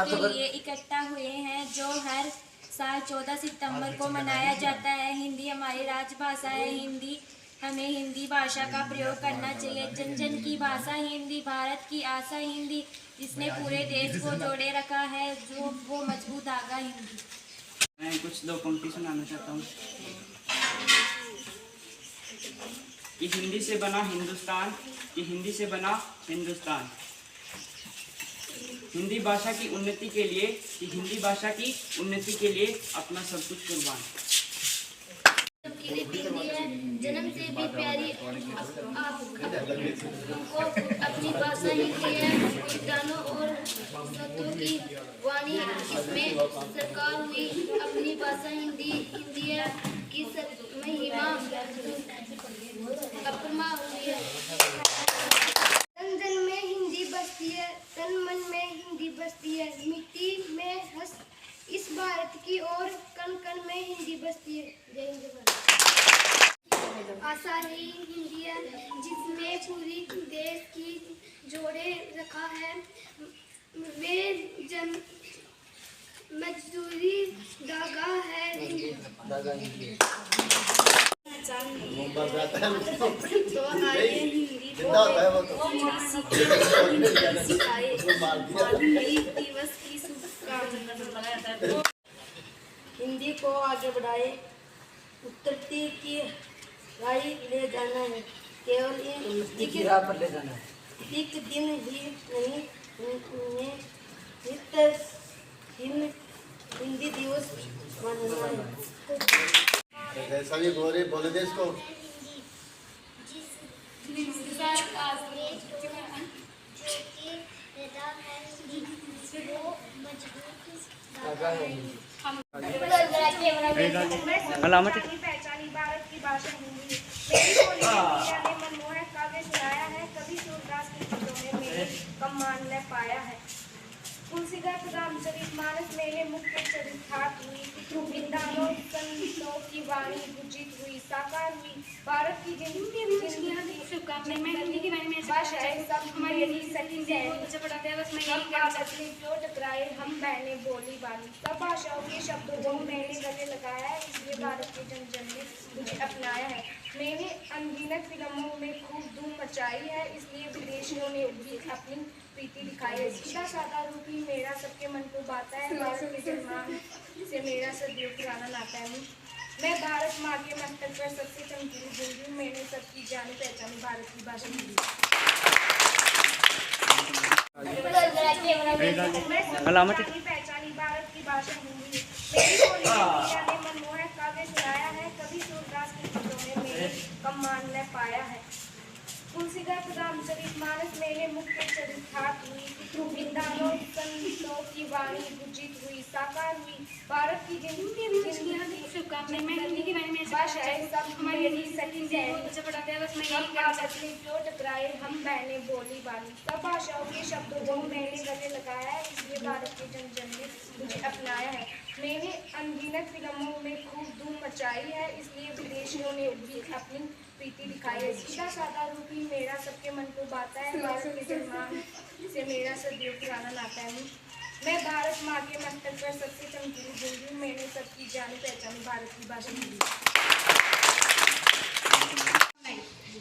के लिए इकट्ठा हुए हैं, जो हर साल 14 सितंबर को मनाया जाता है। हिंदी हमारी राजभाषा है। हमें हिंदी भाषा का प्रयोग करना चाहिए। जन जन की भाषा हिंदी, भारत की आशा हिंदी, जिसने पूरे देश को जोड़े रखा है, जो वो मजबूत धागा हिंदी। मैं कुछ दो पंक्ति सुनाना चाहता हूँ कि हिंदी से बना हिंदुस्तान, कि हिंदी से बना हिंदुस्तान। हिंदी भाषा की उन्नति के लिए, कि हिंदी भाषा की उन्नति के लिए अपना सब कुछ कुर्बान। जन्म से भी प्यारी आपको अपनी भाषा हिंदी है। विद्वानों और संतों की वाणी इसमें सरकार हुई। अपनी भाषा हिंदी है कि महिमा अपरमा हुई है। तन जन में हिंदी बसती है, तन मन में हिंदी बसती है। मिट्टी में हंस इस भारत की और कण कण में हिंदी बसती है। जय हिंद। आशा ही हिंदी है, जिसमें पूरी देश की जोड़े रखा है। वे जन मजदूरी धागा है। तो आइए हिंदी दिवस की शुभकामनाएं। हिंदी को आगे बढ़ाए, उत्तरती की राह ले जाना है। केवल एक राह पर ले जाना है। एक दिन ही नहीं, नित्य हिंदी दिवस मनाना है। सभी बोले देश को पहचानी भारत की भाषा हिंदी। मेरी मनमोहक काव्य सुनाया है, कभी सूरदास की खतों में मेरे कम मान न पाया है। तुलसीदास रामचरितमानस मेरे मुख्य चरितार्थ हुई। विद्वानों संतों की वाणी पूजित हुई, साकार हुई। भारत की भाषाएं सब मेरी सखी हैं। हम आपस में क्यों टकराए, हम बहने बोली बाली। सब भाषाओं के शब्दों को मैंने गले लगाया है, इसलिए भारत के जन जन ने मुझे अपनाया है। मैंने अनगिनत फिल्मों में खूब धूम मचाई है, इसलिए विदेशियों ने भी अपनी प्रीति दिखाई है। सीधा साधा रूप ही मेरा सबके मन को भाता है। भारत के जन्म से मेरा सदियों पुराना नाता है। मैं भारत माँ के मस्तक पर सबसे चमकीली बोली हूँ। मैंने सबकी जानी पहचानी भारत की भाषा हिंदी। पहचानी भारत की भाषा हिंदी। मेरी मनमोहक काव्य सुनाया है, कभी सूरदास की खतों में मेरे कम मान न पाया है। तुलसीदास रामचरितमानस मेरे मुख्य चरितार्थ हुई। विद्वानों संतों की वाणी पूजित हुई, साकार हुई। भारत की भाषाएं सब मेरी सखी हैं। हम आपस में क्यों टकराए, हम बहने बोली बाली। सब भाषाओं के शब्दों को मैंने गले लगाया है, इसलिए भारत के जन जन ने मुझे अपनाया है। मैंने अनगिनत फिल्मों में खूब धूम मचाई है, इसलिए विदेशियों ने भी अपनी प्रीति दिखाई है। सीधा साधा रूप ही मेरा सबके मन को भाता है। भारत के जन्म से मेरा सदियों पुराना नाता है। मैं भारत माँ के मस्तक पर सबसे चमकीली बोली हूँ। मैंने सबकी जानी पहचानी भारत की भाषा हिंदी।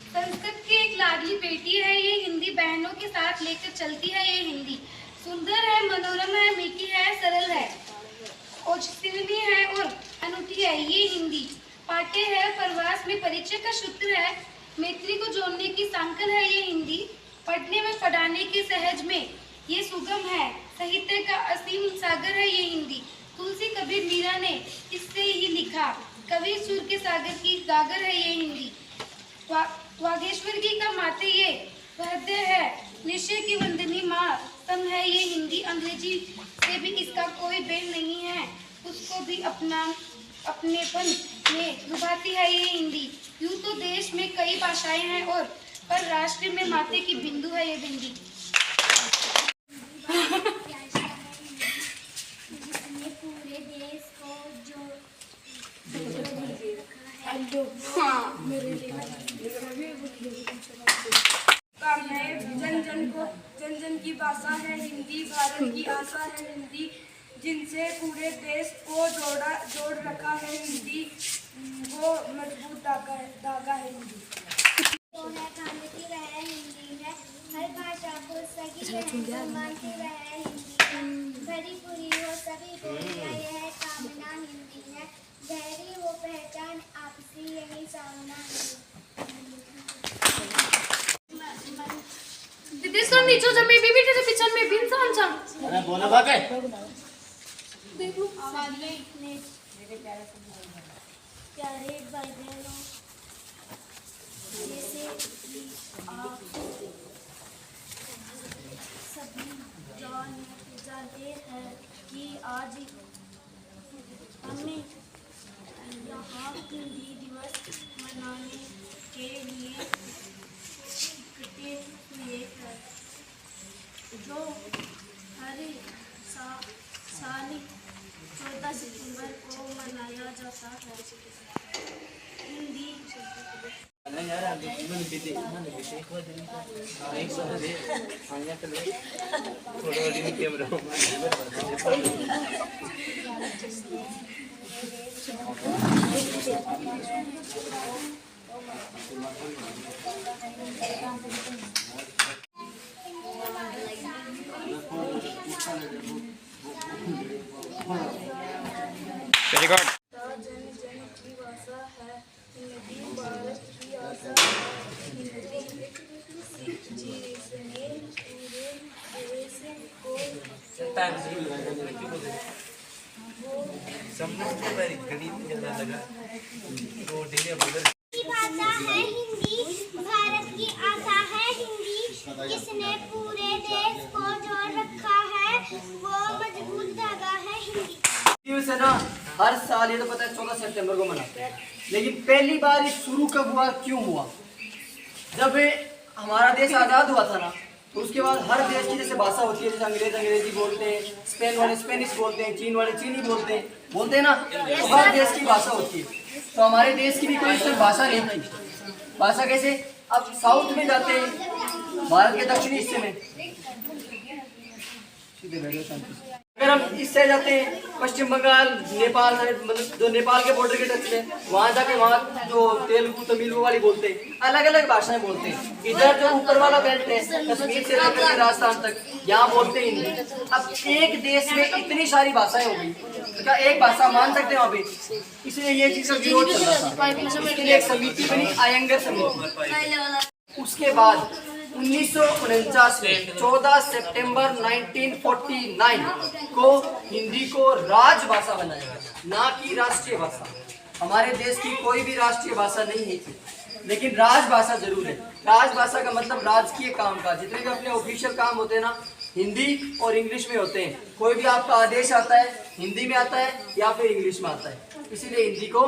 संस्कृत की एक लाडली बेटी है ये हिंदी, बहनों के साथ लेकर चलती है ये हिंदी। सुंदर है, मनोरम है, मीठी है, सरल है, ओजस्वी है और अनूठी है ये हिंदी। पाठ्य है, प्रवास में परिचय का सूत्र है, मैत्री को जोड़ने की सांकल है ये हिंदी। पढ़ने में पढ़ाने के सहज में ये सुगम है, साहित्य का असीम सागर है ये हिंदी। तुलसी कबीर मीरा ने इससे ही लिखा, कवि सुर के सागर की गागर है ये हिंदी। वागेश्वर की का माते ये वहद्य है, निश्चय की वंदनी माँ सम है ये हिंदी। अंग्रेजी से भी इसका कोई बेल नहीं है, उसको भी अपनेपन में लुभाती है ये हिंदी। यूं तो देश में कई भाषाएं हैं और पर राष्ट्र में माते की बिंदु है ये हिंदी। पूरे देश को जो जन जन की भाषा है हिंदी। हिंदी भारत की आशा है हिंदी, जिनसे पूरे देश को जोड़ रखा है हिंदी, वो मजबूत धागा है हिंदी। तो है खानती वह हिंदी है, हर भाषा को सही है तो मानती वह हिंदी है, भरी पूरी हो सभी बोलियां यह कामना हिंदी है, गहरी वो पहचान आपसी यही सामना है। This one नीचे जब मैं बीबी तेरे पिक्चर में भी इंसान सा अरे बोला बात है प्यारे भाई बहनों, जैसे कि आप सभी जानते हैं कि आज हमें यहाँ हिंदी दिवस मनाने के लिए इकट्ठे हुए हैं, जो हर साल 14 सितंबर को मनाया जाता है। Hindi very good. जन जन की भाषा है हिंदी, भारत की आशा है हिंदी, जिसने पूरे देश को की भाषा है हिंदी, भारत की आशा है हिंदी, जिसने पूरे देश को जोड़ रखा है वो मजबूत धागा है हिंदी। दिवस है ना, हर साल ये तो पता है 14 सितंबर को मनाते हैं, लेकिन पहली बार ये शुरू कब हुआ, क्यों हुआ? जब हमारा देश आज़ाद हुआ था ना, तो उसके बाद हर देश की जैसे भाषा होती है, जैसे अंग्रेज अंग्रेजी बोलते हैं, स्पेन वाले स्पेनिश बोलते हैं, चीन वाले चीनी बोलते हैं ना, तो हर देश की भाषा होती है। तो हमारे देश की भी कोई सिर्फ भाषा नहीं थी। भाषा कैसे? अब साउथ में जाते हैं, भारत के दक्षिणी हिस्से में, अगर हम इससे जाते हैं पश्चिम बंगाल, नेपाल, मतलब जो नेपाल के बॉर्डर के टच में, वहाँ जाके वहाँ जो तेलुगु तमिल वाली बोलते हैं, अलग अलग भाषाएं बोलते हैं। इधर जो ऊपर वाला बेल्ट है, कश्मीर से लेकर राजस्थान तक, यहाँ बोलते हैं हिंदी। अब एक देश में इतनी सारी भाषाएं हो गई, तो क्या एक भाषा मान सकते हैं वहाँ पे? इसलिए ये चीज का विरोध चल रहा था। इसके लिए एक समिति बनी, आयंगर समिति। उसके बाद 1949 में 14 सितंबर 1949 को हिंदी को राजभाषा बनाया गया, ना कि राष्ट्रीय भाषा। हमारे देश की कोई भी राष्ट्रीय भाषा नहीं है थी, लेकिन राजभाषा जरूर है। राजभाषा का मतलब राजकीय काम का, जितने भी अपने ऑफिशियल काम होते हैं ना, हिंदी और इंग्लिश में होते हैं। कोई भी आपका आदेश आता है हिंदी में आता है या फिर इंग्लिश में आता है, इसीलिए हिंदी को